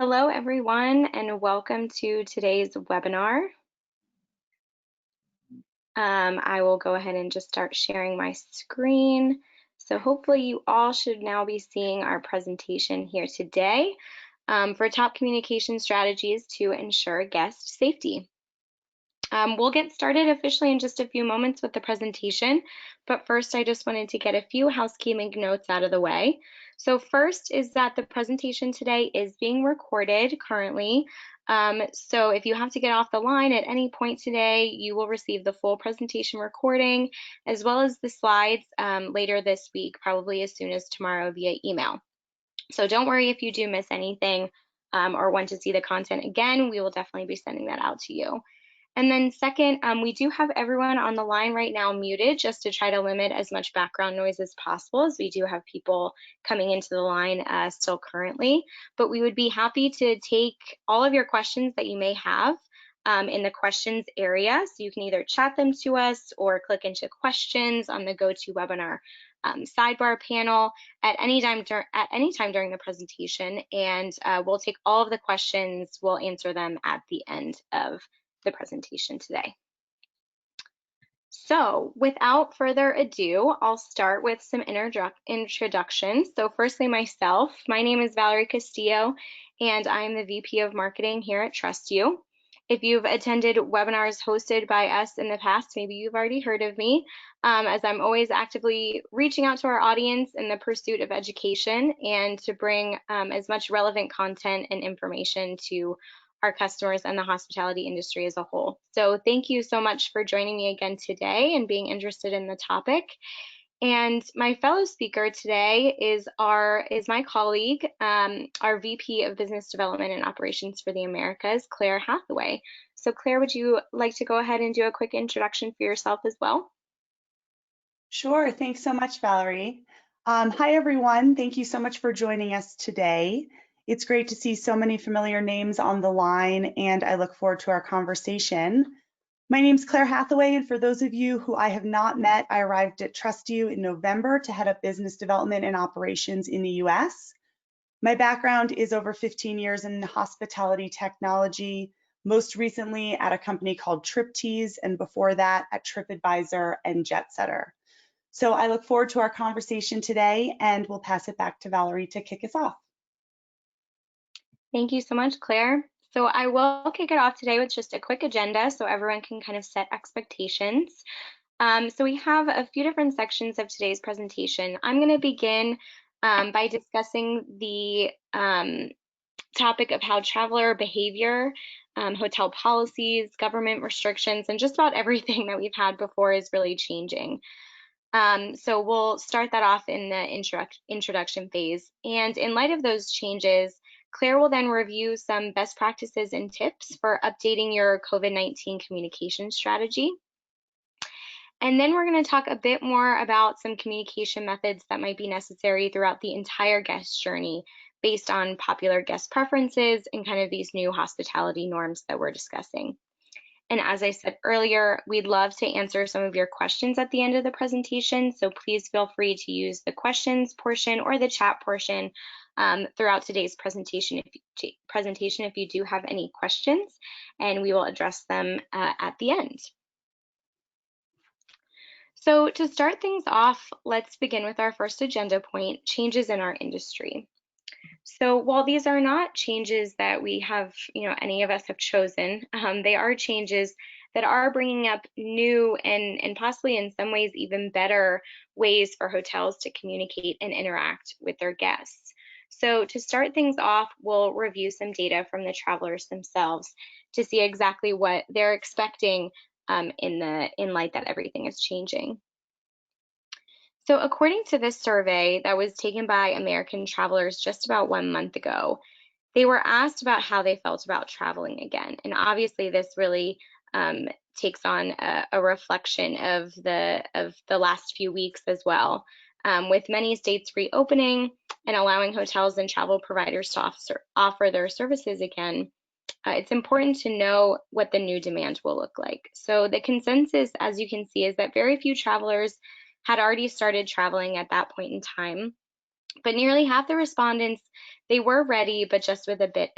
Hello, everyone, and welcome to today's webinar. I will go ahead and just start sharing my screen. So hopefully you all should now be seeing our presentation here today for top communication strategies to ensure guest safety. We'll get started officially in just a few moments with the presentation, but first I just wanted to get a few housekeeping notes out of the way. So first is that the presentation today is being recorded currently. So if you have to get off the line at any point today, you will receive the full presentation recording as well as the slides later this week, probably as soon as tomorrow via email. So don't worry if you do miss anything or want to see the content again, we will definitely be sending that out to you. And then second, we do have everyone on the line right now muted just to try to limit as much background noise as possible, as we do have people coming into the line still currently. But we would be happy to take all of your questions that you may have in the questions area. So you can either chat them to us or click into questions on the GoToWebinar sidebar panel at any time during the presentation, and we'll take all of the questions. We'll answer them at the end of the presentation today. So without further ado, I'll start with some introductions. So firstly, myself, my name is Valerie Castillo, and I'm the VP of Marketing here at TrustYou. If you've attended webinars hosted by us in the past, maybe you've already heard of me, as I'm always actively reaching out to our audience in the pursuit of education and to bring as much relevant content and information to our customers and the hospitality industry as a whole. So thank you so much for joining me again today and being interested in the topic. And my fellow speaker today is my colleague, our VP of Business Development and Operations for the Americas, Claire Hathaway. So Claire, would you like to go ahead and do a quick introduction for yourself as well? Sure, thanks so much, Valerie. Hi, everyone. Thank you so much for joining us today. It's great to see so many familiar names on the line, and I look forward to our conversation. My name's Claire Hathaway, and for those of you who I have not met, I arrived at TrustYou in November to head up business development and operations in the US. My background is over 15 years in hospitality technology, most recently at a company called TripTease, and before that at TripAdvisor and JetSetter. So I look forward to our conversation today, and we'll pass it back to Valerie to kick us off. Thank you so much, Claire. So I will kick it off today with just a quick agenda so everyone can kind of set expectations. So we have a few different sections of today's presentation. I'm going to begin by discussing the topic of how traveler behavior, hotel policies, government restrictions, and just about everything that we've had before is really changing. So we'll start that off in the introduction phase. And in light of those changes, Claire will then review some best practices and tips for updating your COVID-19 communication strategy. And then we're going to talk a bit more about some communication methods that might be necessary throughout the entire guest journey based on popular guest preferences and kind of these new hospitality norms that we're discussing. And as I said earlier, we'd love to answer some of your questions at the end of the presentation, so please feel free to use the questions portion or the chat portion throughout today's presentation if you do have any questions, and we will address them at the end. So to start things off, let's begin with our first agenda point, changes in our industry. So while these are not changes that we have, any of us have chosen, they are changes that are bringing up new and possibly in some ways even better ways for hotels to communicate and interact with their guests. So to start things off, we'll review some data from the travelers themselves to see exactly what they're expecting in light that everything is changing. So according to this survey that was taken by American travelers just about 1 month ago, they were asked about how they felt about traveling again. And obviously this really takes on a reflection of the last few weeks as well. With many states reopening and allowing hotels and travel providers to offer their services again, it's important to know what the new demand will look like. So the consensus, as you can see, is that very few travelers had already started traveling at that point in time. But nearly half the respondents, they were ready, but just with a bit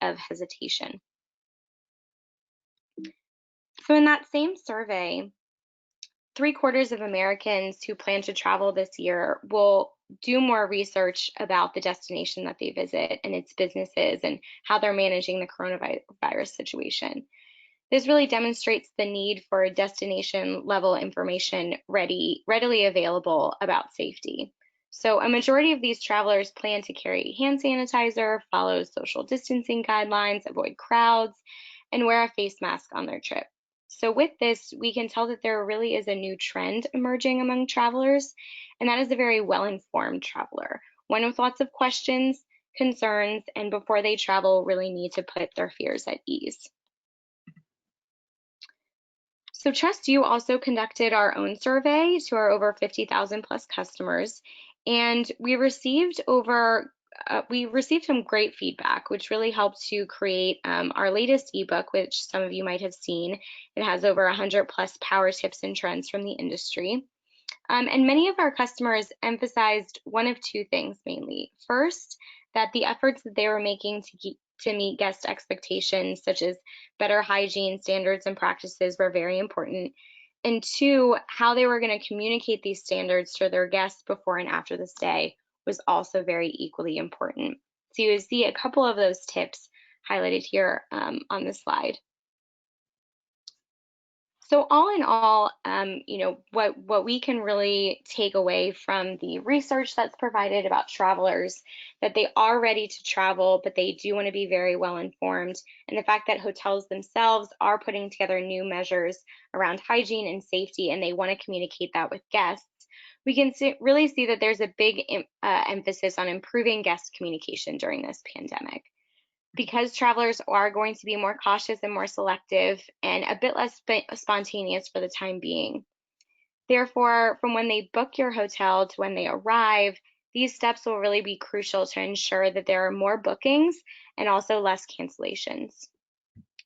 of hesitation. So in that same survey, 3/4 of Americans who plan to travel this year will do more research about the destination that they visit and its businesses and how they're managing the coronavirus situation. This really demonstrates the need for destination level information readily available about safety. So a majority of these travelers plan to carry hand sanitizer, follow social distancing guidelines, avoid crowds, and wear a face mask on their trip. So with this, we can tell that there really is a new trend emerging among travelers, and that is a very well-informed traveler, one with lots of questions, concerns, and before they travel, really need to put their fears at ease. So TrustYou also conducted our own survey to our over 50,000 plus customers, and we received some great feedback, which really helped to create our latest ebook, which some of you might have seen. It has over 100 plus power tips and trends from the industry. And many of our customers emphasized one of two things mainly. First, that the efforts that they were making to meet guest expectations, such as better hygiene standards and practices, were very important. And two, how they were going to communicate these standards to their guests before and after the stay was also very equally important. So you see a couple of those tips highlighted here on the slide. So all in all, what we can really take away from the research that's provided about travelers, that they are ready to travel, but they do want to be very well informed, and the fact that hotels themselves are putting together new measures around hygiene and safety, and they want to communicate that with guests, we can really see that there's a big emphasis on improving guest communication during this pandemic. Because travelers are going to be more cautious and more selective and a bit less spontaneous for the time being. Therefore, from when they book your hotel to when they arrive, these steps will really be crucial to ensure that there are more bookings and also less cancellations.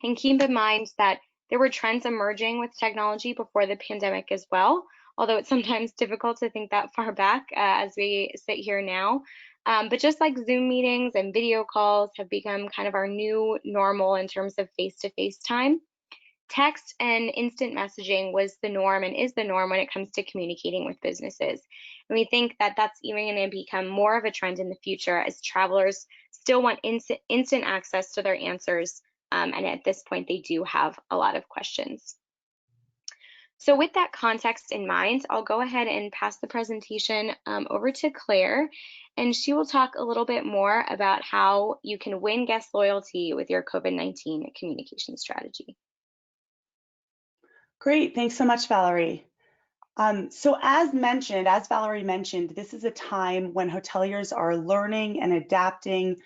And keep in mind that there were trends emerging with technology before the pandemic as well, although it's sometimes difficult to think that far back as we sit here now. But just like Zoom meetings and video calls have become kind of our new normal in terms of face-to-face time, text and instant messaging was the norm and is the norm when it comes to communicating with businesses. And we think that that's even going to become more of a trend in the future as travelers still want instant access to their answers. And at this point, they do have a lot of questions. So with that context in mind, I'll go ahead and pass the presentation over to Claire, and she will talk a little bit more about how you can win guest loyalty with your COVID-19 communication strategy. Great, thanks so much, Valerie. So as Valerie mentioned, this is a time when hoteliers are learning and adapting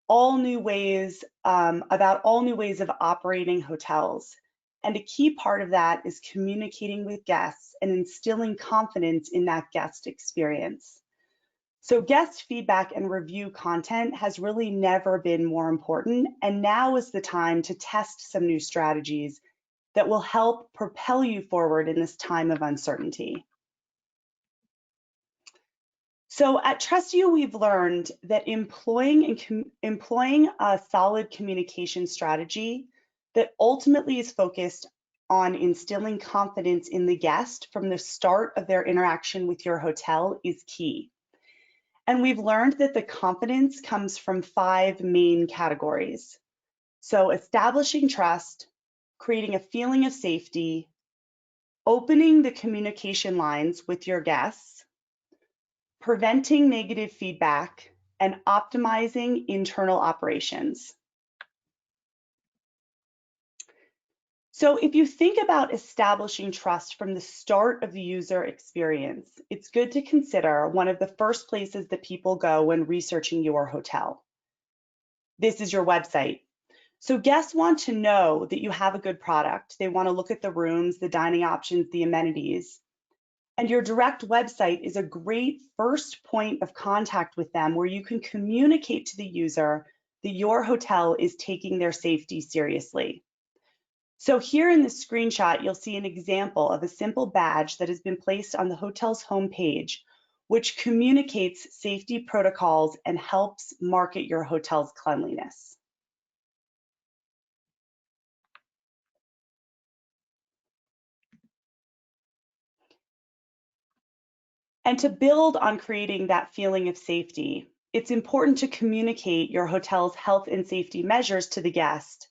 all new ways about all new ways of operating hotels. And a key part of that is communicating with guests and instilling confidence in that guest experience. So guest feedback and review content has really never been more important, and now is the time to test some new strategies that will help propel you forward in this time of uncertainty. So at TrustYou, we've learned that employing a solid communication strategy that ultimately is focused on instilling confidence in the guest from the start of their interaction with your hotel is key. And we've learned that the confidence comes from 5 main categories. So establishing trust, creating a feeling of safety, opening the communication lines with your guests, preventing negative feedback, and optimizing internal operations. So if you think about establishing trust from the start of the user experience, it's good to consider one of the first places that people go when researching your hotel. This is your website. So guests want to know that you have a good product. They want to look at the rooms, the dining options, the amenities. And your direct website is a great first point of contact with them where you can communicate to the user that your hotel is taking their safety seriously. So here in this screenshot, you'll see an example of a simple badge that has been placed on the hotel's homepage which communicates safety protocols and helps market your hotel's cleanliness. And to build on creating that feeling of safety, it's important to communicate your hotel's health and safety measures to the guest.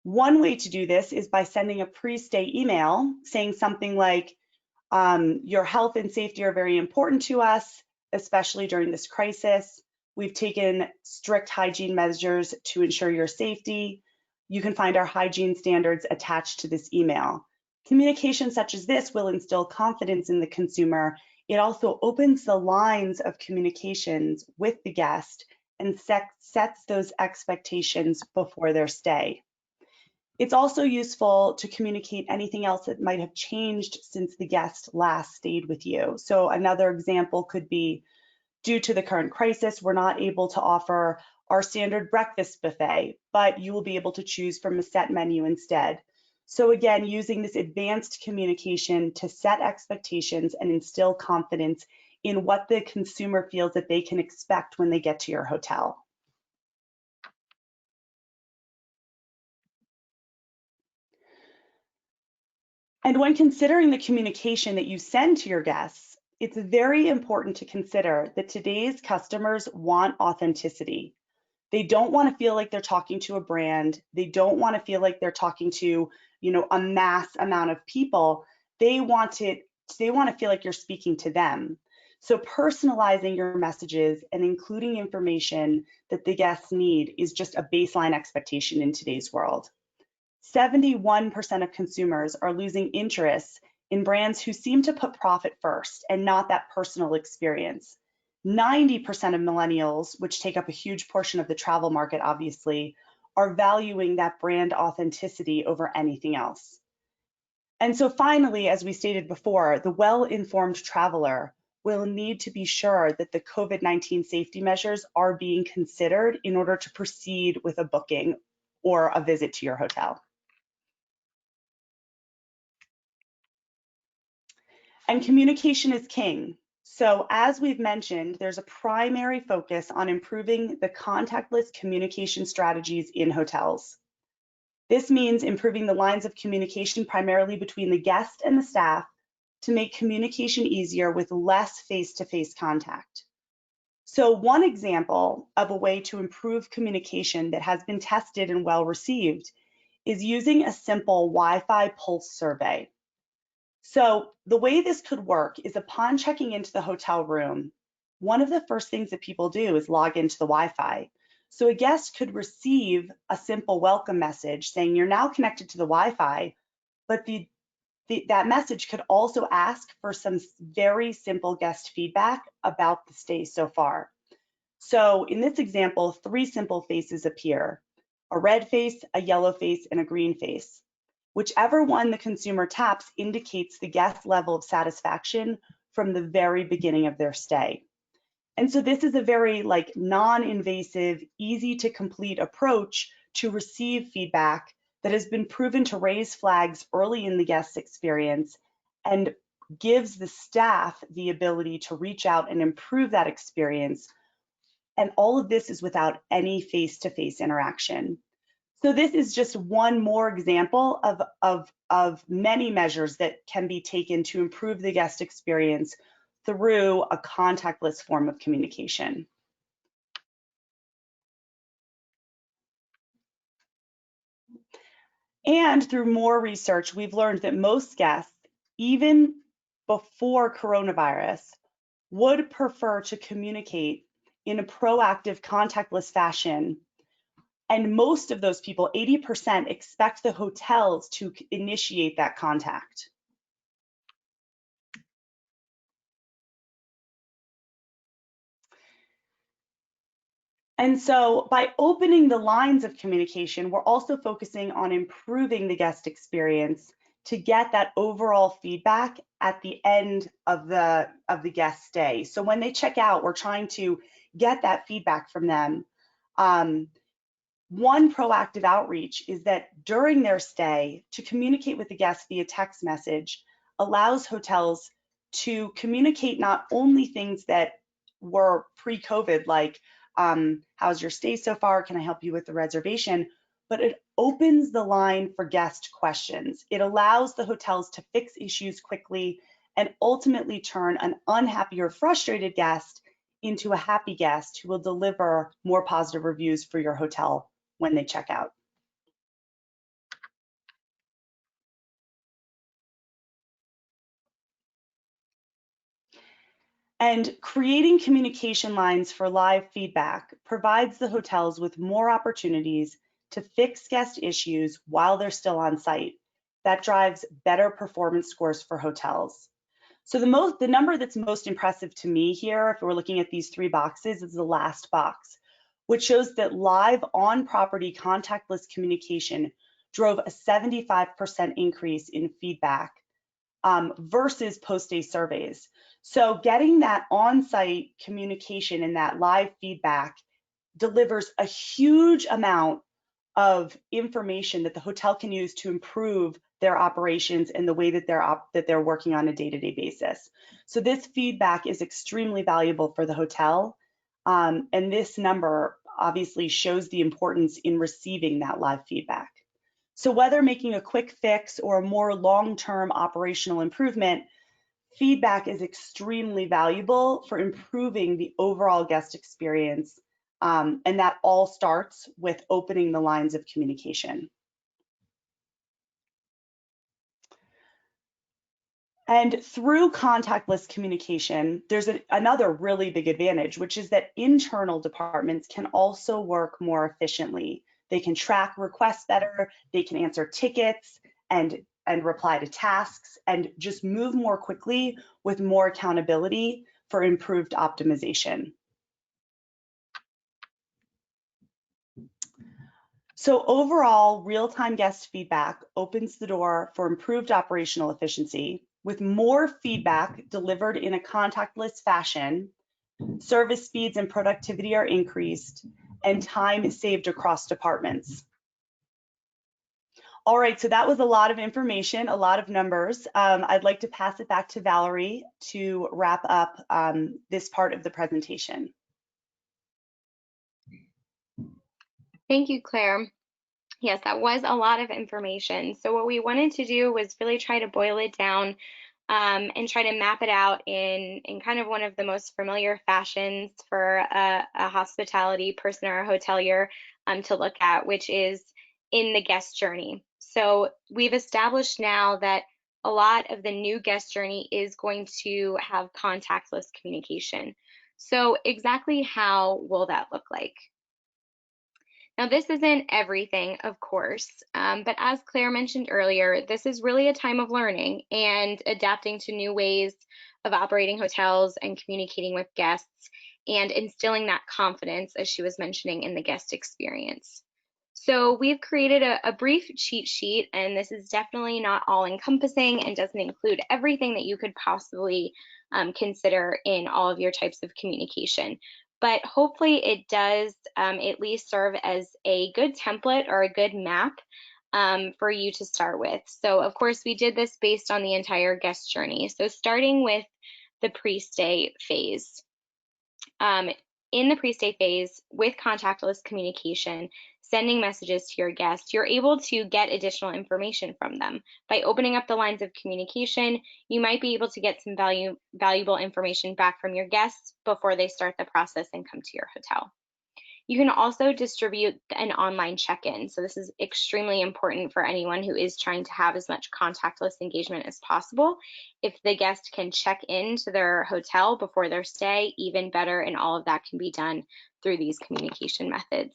One way to do this is by sending a pre-stay email saying something like, your health and safety are very important to us, especially during this crisis. We've taken strict hygiene measures to ensure your safety. You can find our hygiene standards attached to this email. Communication such as this will instill confidence in the consumer. It also opens the lines of communications with the guest and sets those expectations before their stay. It's also useful to communicate anything else that might have changed since the guest last stayed with you. So another example could be, due to the current crisis, we're not able to offer our standard breakfast buffet, but you will be able to choose from a set menu instead. So again, using this advanced communication to set expectations and instill confidence in what the consumer feels that they can expect when they get to your hotel. And when considering the communication that you send to your guests, it's very important to consider that today's customers want authenticity. They don't want to feel like they're talking to a brand. They don't want to feel like they're talking to, a mass amount of people. They want to feel like you're speaking to them. So personalizing your messages and including information that the guests need is just a baseline expectation in today's world. 71% of consumers are losing interest in brands who seem to put profit first and not that personal experience. 90% of millennials, which take up a huge portion of the travel market, obviously, are valuing that brand authenticity over anything else. And so finally, as we stated before, the well-informed traveler will need to be sure that the COVID-19 safety measures are being considered in order to proceed with a booking or a visit to your hotel. And communication is king. So as we've mentioned, there's a primary focus on improving the contactless communication strategies in hotels. This means improving the lines of communication primarily between the guest and the staff to make communication easier with less face-to-face contact. So one example of a way to improve communication that has been tested and well received is using a simple Wi-Fi pulse survey. So the way this could work is upon checking into the hotel room, one of the first things that people do is log into the Wi-Fi. So a guest could receive a simple welcome message saying you're now connected to the Wi-Fi, but that message could also ask for some very simple guest feedback about the stay so far. So in this example, 3 simple faces appear: a red face, a yellow face, and a green face. Whichever one the consumer taps indicates the guest level of satisfaction from the very beginning of their stay. And so this is a very non-invasive, easy to complete approach to receive feedback that has been proven to raise flags early in the guest experience and gives the staff the ability to reach out and improve that experience. And all of this is without any face-to-face interaction. So this is just one more example of many measures that can be taken to improve the guest experience through a contactless form of communication. And through more research, we've learned that most guests, even before coronavirus, would prefer to communicate in a proactive contactless fashion. And most of those people, 80%, expect the hotels to initiate that contact. And so by opening the lines of communication, we're also focusing on improving the guest experience to get that overall feedback at the end of the guest stay. So when they check out, we're trying to get that feedback from them. One proactive outreach is that during their stay, to communicate with the guest via text message allows hotels to communicate not only things that were pre-COVID, like how's your stay so far? Can I help you with the reservation? But it opens the line for guest questions. It allows the hotels to fix issues quickly and ultimately turn an unhappy or frustrated guest into a happy guest who will deliver more positive reviews for your hotel when they check out. And creating communication lines for live feedback provides the hotels with more opportunities to fix guest issues while they're still on site. That drives better performance scores for hotels. So the number that's most impressive to me here, if we're looking at these three boxes, is the last box, which shows that live on-property contactless communication drove a 75% increase in feedback versus post-day surveys. So getting that on-site communication and that live feedback delivers a huge amount of information that the hotel can use to improve their operations and the way that they're working on a day-to-day basis. So this feedback is extremely valuable for the hotel, and this number obviously shows the importance in receiving that live feedback. So whether making a quick fix or a more long-term operational improvement, feedback is extremely valuable for improving the overall guest experience, and that all starts with opening the lines of communication. And through contactless communication, there's another really big advantage, which is that internal departments can also work more efficiently. They can track requests better, they can answer tickets and reply to tasks and just move more quickly with more accountability for improved optimization. So overall, real-time guest feedback opens the door for improved operational efficiency. With more feedback delivered in a contactless fashion, service speeds and productivity are increased, and time is saved across departments. All right, so that was a lot of information, a lot of numbers. I'd like to pass it back to Valerie to wrap up this part of the presentation. Thank you, Claire. Yes, that was a lot of information. So what we wanted to do was really try to boil it down and try to map it out in kind of one of the most familiar fashions for a hospitality person or a hotelier to look at, which is in the guest journey. So we've established now that a lot of the new guest journey is going to have contactless communication. So exactly how will that look like? Now, this isn't everything, of course, but as Claire mentioned earlier, this is really a time of learning and adapting to new ways of operating hotels and communicating with guests and instilling that confidence, as she was mentioning, in the guest experience. So we've created a brief cheat sheet, and this is definitely not all-encompassing and doesn't include everything that you could possibly consider in all of your types of communication. But hopefully it does at least serve as a good template or a good map for you to start with. So of course we did this based on the entire guest journey. So starting with the pre-stay phase. In the pre-stay phase with contactless communication, sending messages to your guests, you're able to get additional information from them. By opening up the lines of communication, you might be able to get some valuable information back from your guests before they start the process and come to your hotel. You can also distribute an online check-in. So this is extremely important for anyone who is trying to have as much contactless engagement as possible. If the guest can check into their hotel before their stay, even better, and all of that can be done through these communication methods.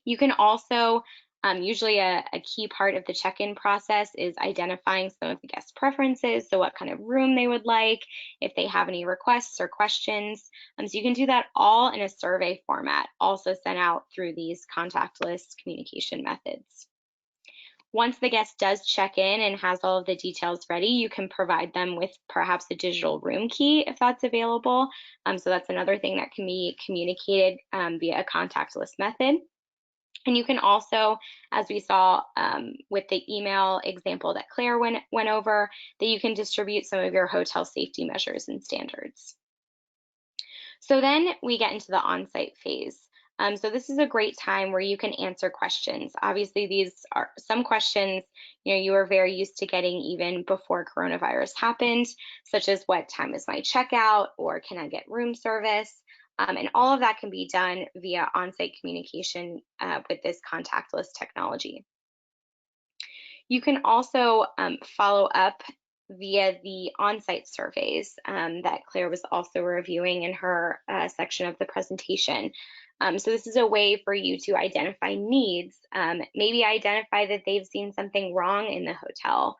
You can also, usually a key part of the check-in process is identifying some of the guest preferences, so what kind of room they would like, if they have any requests or questions. So you can do that all in a survey format, also sent out through these contactless communication methods. Once the guest does check in and has all of the details ready, you can provide them with perhaps a digital room key if that's available. So that's another thing that can be communicated via a contactless method. And you can also, as we saw with the email example that Claire went over, that you can distribute some of your hotel safety measures and standards. So then we get into the on-site phase. So this is a great time where you can answer questions. Obviously, these are some questions you are very used to getting even before coronavirus happened, such as what time is my checkout, or can I get room service? And all of that can be done via on-site communication with this contactless technology. You can also follow up via the on-site surveys that Claire was also reviewing in her section of the presentation. So this is a way for you to identify needs, maybe identify that they've seen something wrong in the hotel.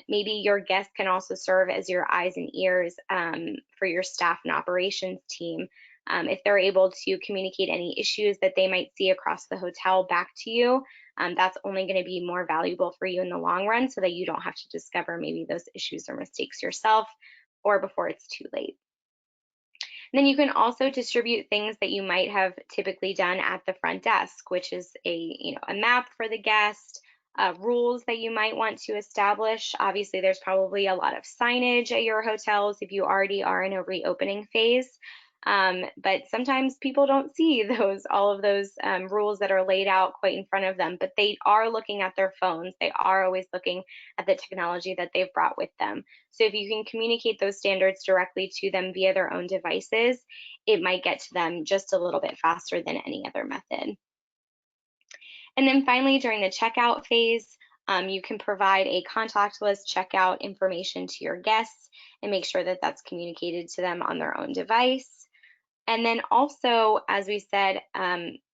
Maybe your guests can also serve as your eyes and ears for your staff and operations team. If they're able to communicate any issues that they might see across the hotel back to you, that's only going to be more valuable for you in the long run, so that you don't have to discover maybe those issues or mistakes yourself or before it's too late. And then you can also distribute things that you might have typically done at the front desk, which is a map for the guest, rules that you might want to establish. Obviously, there's probably a lot of signage at your hotels if you already are in a reopening phase. But sometimes people don't see all of those rules that are laid out quite in front of them, but they are looking at their phones. They are always looking at the technology that they've brought with them. So if you can communicate those standards directly to them via their own devices, it might get to them just a little bit faster than any other method. And then finally, during the checkout phase, you can provide a contactless checkout information to your guests and make sure that that's communicated to them on their own device. And then also, as we said,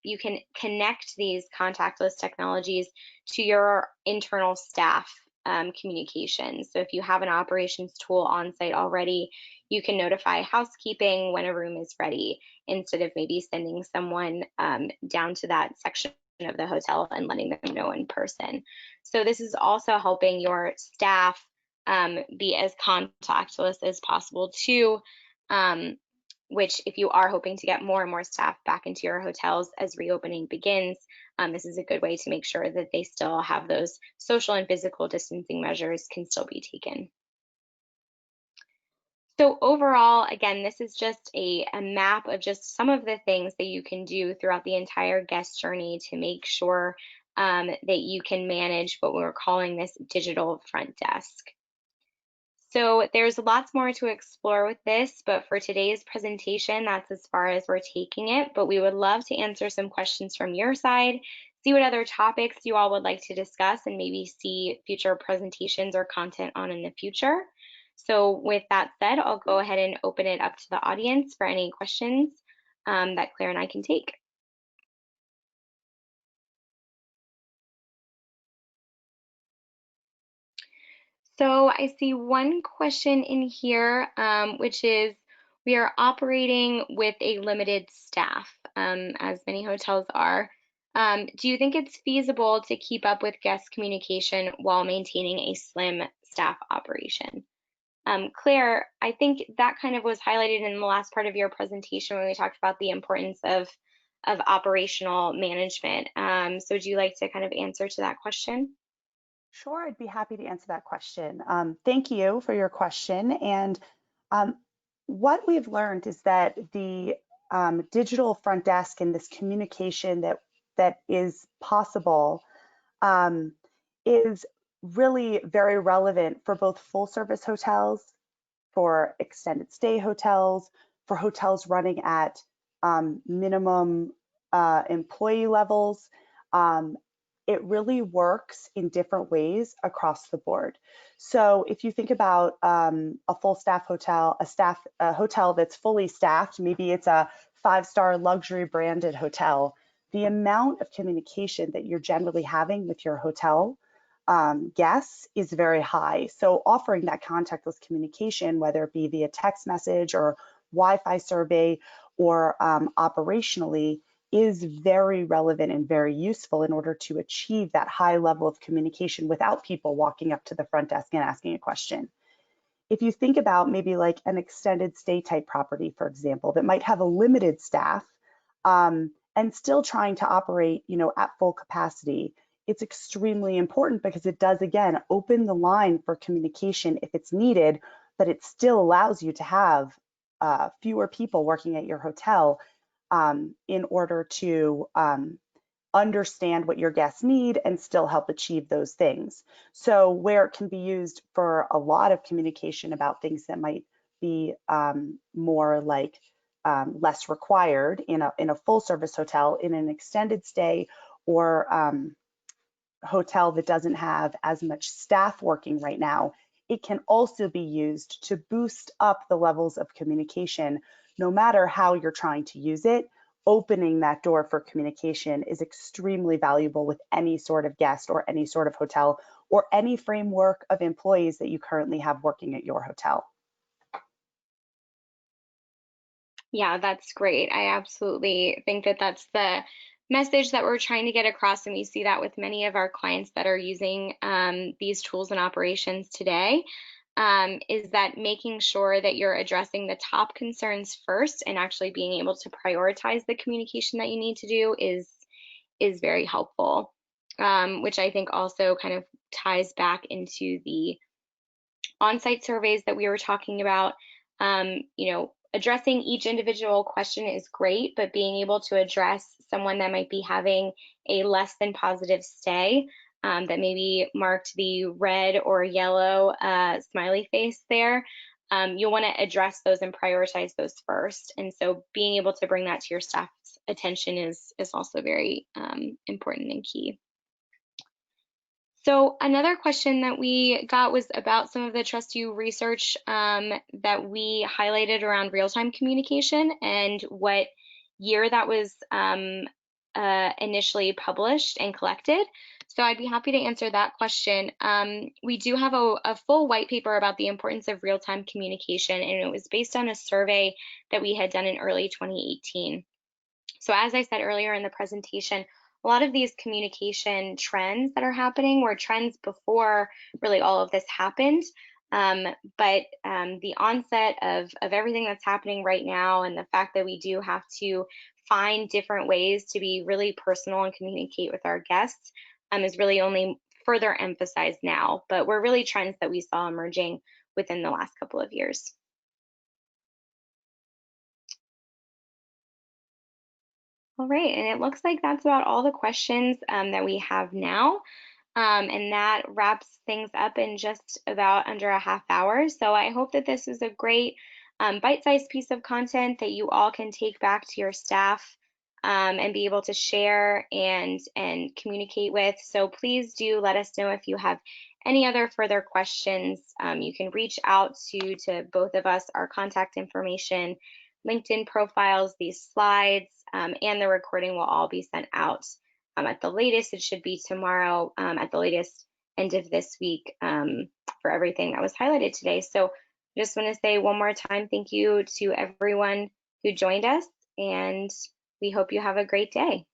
you can connect these contactless technologies to your internal staff communications. So if you have an operations tool on site already, you can notify housekeeping when a room is ready, instead of maybe sending someone down to that section of the hotel and letting them know in person. So this is also helping your staff be as contactless as possible too, which, if you are hoping to get more and more staff back into your hotels as reopening begins, this is a good way to make sure that they still have those social and physical distancing measures can still be taken. So overall, again, this is just a map of just some of the things that you can do throughout the entire guest journey to make sure that you can manage what we're calling this digital front desk. So there's lots more to explore with this, but for today's presentation, that's as far as we're taking it. But we would love to answer some questions from your side, see what other topics you all would like to discuss, and maybe see future presentations or content on in the future. So with that said, I'll go ahead and open it up to the audience for any questions that Claire and I can take. So I see one question in here, which is, we are operating with a limited staff, as many hotels are. Do you think it's feasible to keep up with guest communication while maintaining a slim staff operation? Claire, I think that kind of was highlighted in the last part of your presentation when we talked about the importance of operational management. So would you like to kind of answer to that question? Sure, I'd be happy to answer that question. Thank you for your question. And what we've learned is that the digital front desk and this communication that is possible is really very relevant for both full service hotels, for extended stay hotels, for hotels running at minimum employee levels. It really works in different ways across the board. So if you think about a full staff hotel, a hotel that's fully staffed, maybe it's a 5-star luxury branded hotel, the amount of communication that you're generally having with your hotel guests is very high. So offering that contactless communication, whether it be via text message or Wi-Fi survey or operationally, is very relevant and very useful in order to achieve that high level of communication without people walking up to the front desk and asking a question. If you think about maybe like an extended stay type property, for example, that might have a limited staff, and still trying to operate, at full capacity. It's extremely important because it does, again, open the line for communication if it's needed, but it still allows you to have fewer people working at your hotel in order to understand what your guests need and still help achieve those things. So where it can be used for a lot of communication about things that might be more like less required in a full service hotel, in an extended stay, or hotel that doesn't have as much staff working right now, it can also be used to boost up the levels of communication, no matter how you're trying to use it. Opening that door for communication is extremely valuable with any sort of guest or any sort of hotel or any framework of employees that you currently have working at your hotel. Yeah, that's great. I absolutely think that that's the message that we're trying to get across, and we see that with many of our clients that are using these tools and operations today, is that making sure that you're addressing the top concerns first and actually being able to prioritize the communication that you need to do is very helpful, which I think also kind of ties back into the on-site surveys that we were talking about. Addressing each individual question is great, but being able to address someone that might be having a less than positive stay, that maybe marked the red or yellow smiley face there, you'll want to address those and prioritize those first. And so being able to bring that to your staff's attention is also very important and key. So another question that we got was about some of the TrustYou research that we highlighted around real-time communication and what year that was initially published and collected. So I'd be happy to answer that question. We do have a full white paper about the importance of real-time communication, and it was based on a survey that we had done in early 2018. So as I said earlier in the presentation, a lot of these communication trends that are happening were trends before really all of this happened. But the onset of everything that's happening right now, and the fact that we do have to find different ways to be really personal and communicate with our guests is really only further emphasized now. But we're really trends that we saw emerging within the last couple of years. All right, and it looks like that's about all the questions that we have now. And that wraps things up in just about under a half hour. So I hope that this is a great bite-sized piece of content that you all can take back to your staff and be able to share and communicate with. So please do let us know if you have any other further questions. You can reach out to both of us. Our contact information, LinkedIn profiles, these slides, and the recording will all be sent out. At the latest, it should be tomorrow, at the latest end of this week, for everything that was highlighted today. So I just want to say one more time, thank you to everyone who joined us, and we hope you have a great day.